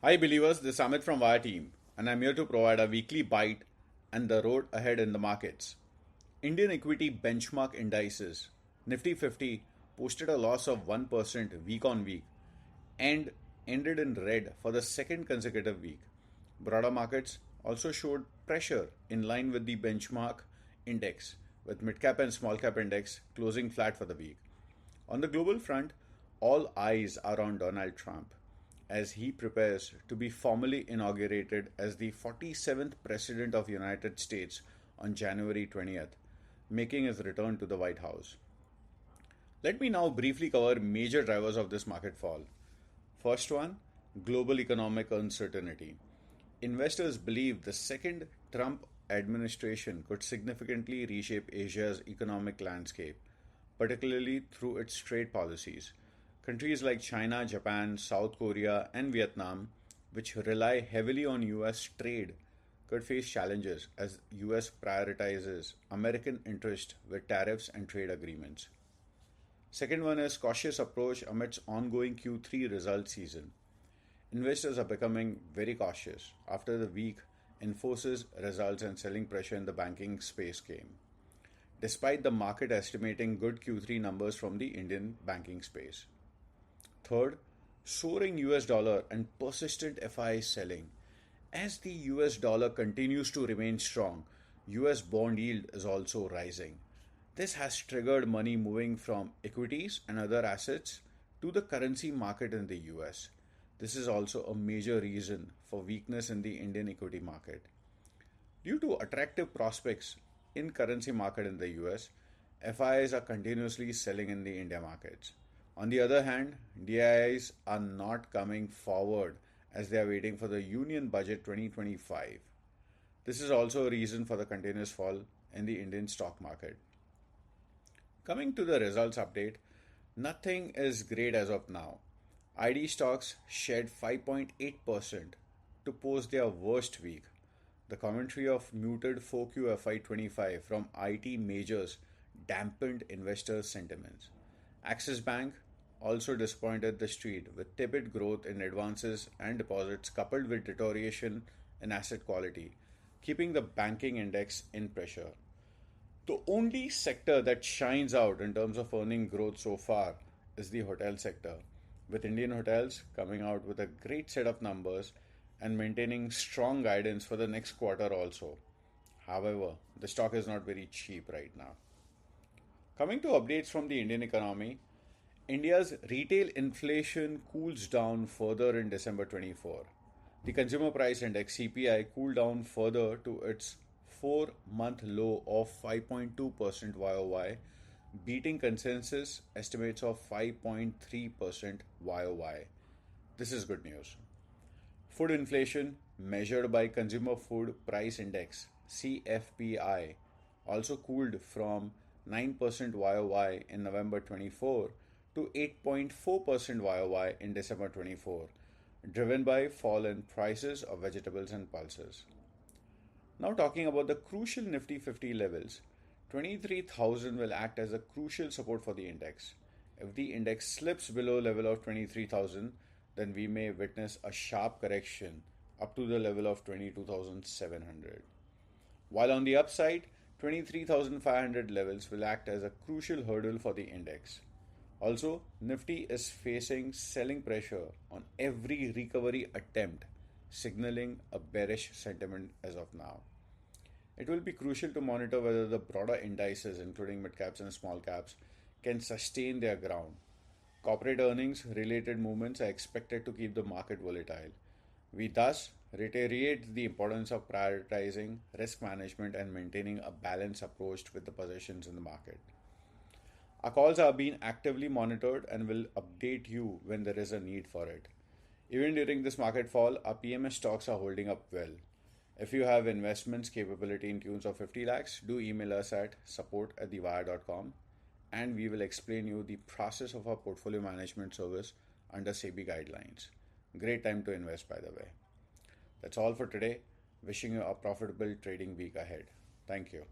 Hi believers, this is Amit from Waya team, and I'm here to provide a weekly bite and the road ahead in the markets. Indian equity benchmark indices Nifty 50 posted a loss of 1% week on week and ended in red for the second consecutive week. Broader markets also showed pressure in line with the benchmark index, with mid cap and small cap index closing flat for the week. On the global front, all eyes are on Donald Trump as he prepares to be formally inaugurated as the 47th President of the United States on January 20th, making his return to the White House. Let me now briefly cover major drivers of this market fall. First one, global economic uncertainty. Investors believe the second Trump administration could significantly reshape Asia's economic landscape, particularly through its trade policies. Countries like China, Japan, South Korea, and Vietnam, which rely heavily on US trade, could face challenges as US prioritizes American interest with tariffs and trade agreements. Second one is cautious approach amidst ongoing Q3 result season. Investors are becoming very cautious after the weak Infosys results and selling pressure in the banking space came, despite the market estimating good Q3 numbers from the Indian banking space. Third, soaring US dollar and persistent FI selling. As the US dollar continues to remain strong, US bond yield is also rising. This has triggered money moving from equities and other assets to the currency market in the US. This is also a major reason for weakness in the Indian equity market. Due to attractive prospects in currency market in the US, FIs are continuously selling in the India markets. On the other hand, DIIs are not coming forward as they are waiting for the Union Budget 2025. This is also a reason for the continuous fall in the Indian stock market. Coming to the results update, nothing is great as of now. ID stocks shed 5.8% to post their worst week. The commentary of muted 4Q FY25 from IT majors dampened investor sentiments. Axis Bank also disappointed the street with tepid growth in advances and deposits coupled with deterioration in asset quality, keeping the banking index in pressure. The only sector that shines out in terms of earning growth so far is the hotel sector, with Indian hotels coming out with a great set of numbers and maintaining strong guidance for the next quarter also. However, the stock is not very cheap right now. Coming to updates from the Indian economy, India's retail inflation cools down further in December 24. The consumer price index CPI cooled down further to its 4-month low of 5.2% YOY, beating consensus estimates of 5.3% YOY. This is good news. Food inflation, measured by Consumer Food Price Index CFPI, also cooled from 9% YOY in November 24 to 8.4% YOY in December 24, driven by fall in prices of vegetables and pulses. Now talking about the crucial Nifty 50 levels, 23,000 will act as a crucial support for the index. If the index slips below level of 23,000, then we may witness a sharp correction up to the level of 22,700. While on the upside, 23,500 levels will act as a crucial hurdle for the index. Also, Nifty is facing selling pressure on every recovery attempt, signaling a bearish sentiment as of now. It will be crucial to monitor whether the broader indices, including mid caps and small caps, can sustain their ground. Corporate earnings related movements are expected to keep the market volatile. We thus reiterate the importance of prioritizing risk management and maintaining a balanced approach with the positions in the market. Our calls are being actively monitored and will update you when there is a need for it. Even during this market fall, our PMS stocks are holding up well. If you have investments capability in tunes of 50 lakhs, do email us at support@thewire.com and we will explain you the process of our portfolio management service under SEBI guidelines. Great time to invest, by the way. That's all for today. Wishing you a profitable trading week ahead. Thank you.